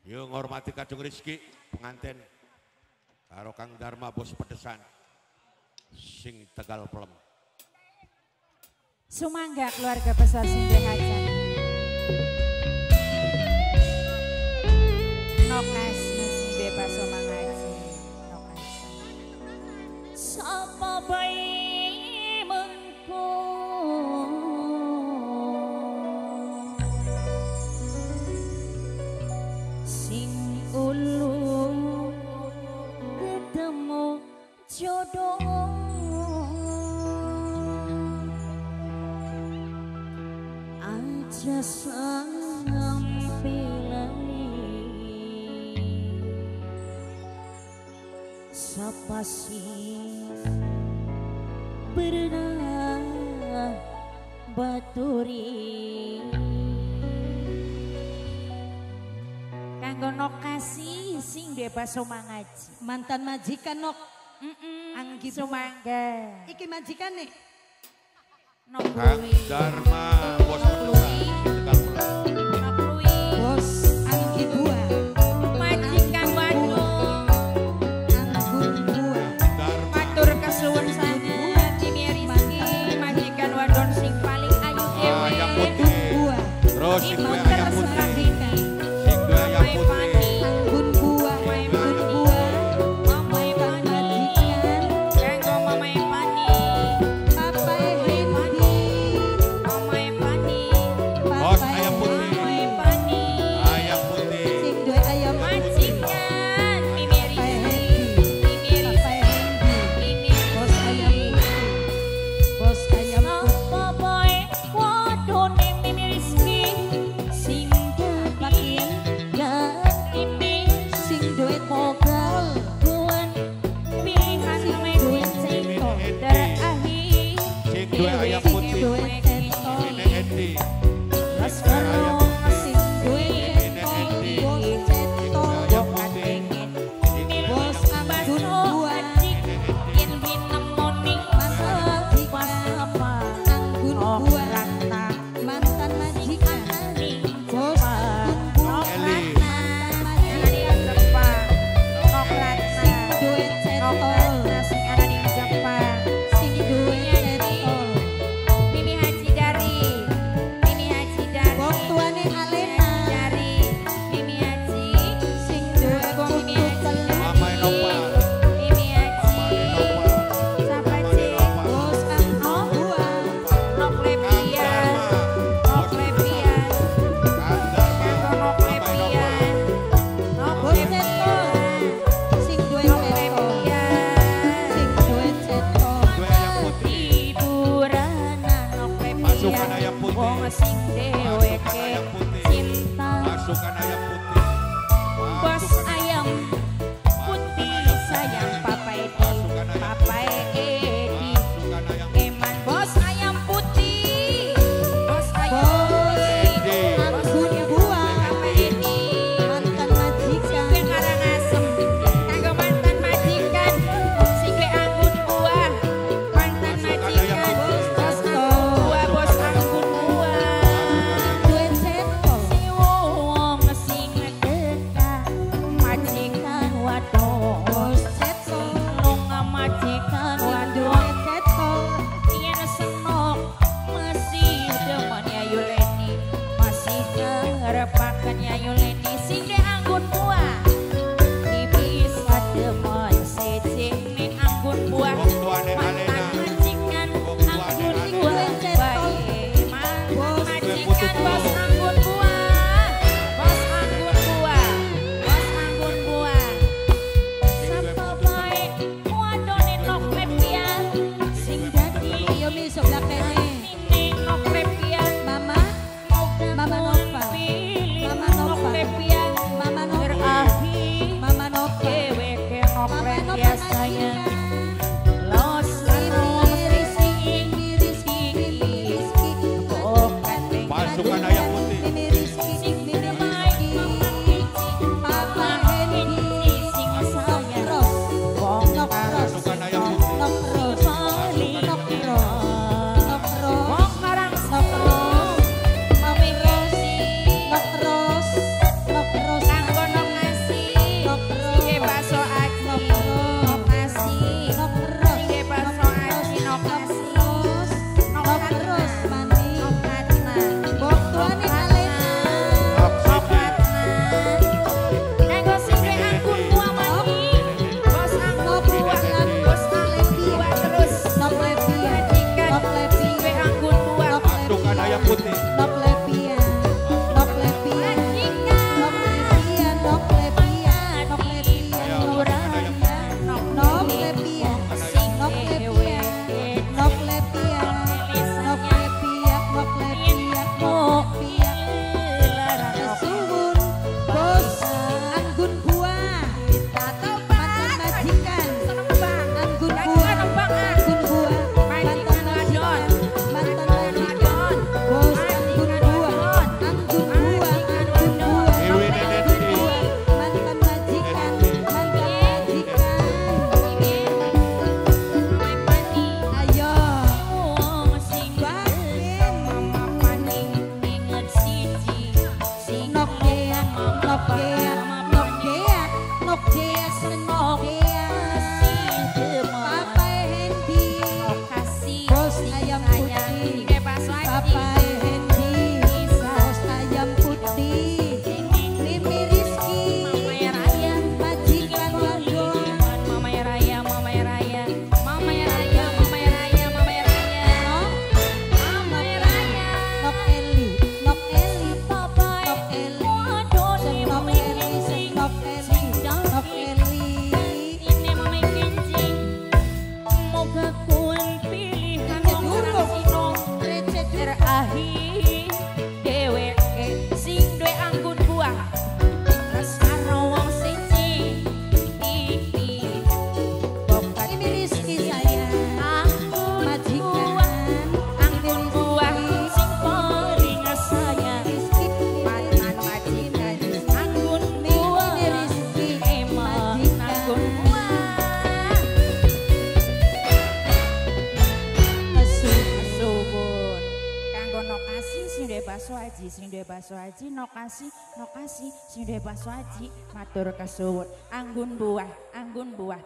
Yuk ngormati Kadung Rizki pengantin karo Kang Dharma bos pedesan sing Tegal Pelem. Sumangga keluarga besar Sinde Hajan. Nokasi bebas Sumangaji. Nokasi. Sapa bae mengko sing ulu ketemu jodoh aja sampai lali sapa sih pernah baturi kanggo Nokasi sing bebas Sumangaji mantan majikan Nok. Anggi Sumangga Iki majikan nih. Kang Dharma bos pedesan Tegal Pelem. Bos Anggi Buah. majikan Wadon Anggun Buah. matur kesuwun sanget Dini Rizki majikan Wadon sing paling ayu Ayam dewe putih. Buah. Terus sing duwe Ibu ayam putih. terserah Sing duwe ayam putih. Anggun Buah. Anggun Buah. Mama Epani kanggo Mama Epani Papa Hendi. Mama Epani Bos Papa ayam putih. Mama Epani Ayam putih. Sing duwe ayam majikan Mimi Papa Rizki Hendi. Papa Hendi. Mimi Bos ayam putih. Bos ayam putih. Apa boy wadone Mimi Rizki sing Pakin. gantine Sing duwe mogal. kuan pilihan Mimi Ceko terakhir Sing duwe ayam putih. Ini Endi. Mas Karong Sing duwe bos cetok. Ayam putih. Bos Anggun Buah. Yen binemoni pas apa Anggun Buah. Mantan majikan. Bos Eli. duwe cetol. Sing duwe cetol. Wong tuane Alena. Sing duwe kutu telu. Mama Enopal. Mama Enopal. Bos Anggun Buah. Kang Dharma. Mama Enopal. Bos cetol. Sing duwe cetol. Sing duwe cetol. Duwe ayam putih. Masukkan ayam putih. Wong sing deweke Masukkan ayam putih. cinta Masukkan ayam putih. bos Masukkan ayam putih sayang Papa Edi Masukkan ayam Papa Edi Masukkan ayam putih. Eman bos ayam putih bos ayam Bos putih Anggun Buah. Papa Edi Mantan majikan. sing Karangasem kanggo mantan majikan sing le anggun buah mantan Masukkan ayam majikan putih. bos anggun buah bos anggun buah Duwe cetol. si wong sing dekat majikan wadon Bos cetol. lunga majikan Duwe wadon cetol. yen senok masih demen ya Yuleni masih ngarepaken ya Yuleni sing de anggun buah bisa demen sejene anggun buah Wong tuane mantan Alena. majikan Wong tuane anggun Alena. buah bae mantan majikan bos anggun buah bos anggun buah bos anggun buah sapa bae wadone nok lepian sing dadi Yo mi sebelah kene. ini nok lepian Mama. Mama Nova. Mama Nova. lepian Mama Nova. terakhir Mama Nova. deweke nok Mama Nova lepian sayang majikan. los Rizki, Rizki, Rizki. Masukkan ayam putih. Mimi Rizki, Mimi Rizki. Papa Hendi. Nokros. Nokros. Masukkan ayam putih. Nokros. Nokros. Nokros. Wong karang Nokros. Mami Rosi. sing duwe bakso aji, sing duwe bakso aji, nokasi, nokasi, sing duwe bakso aji, matur kesuwun, anggun buah,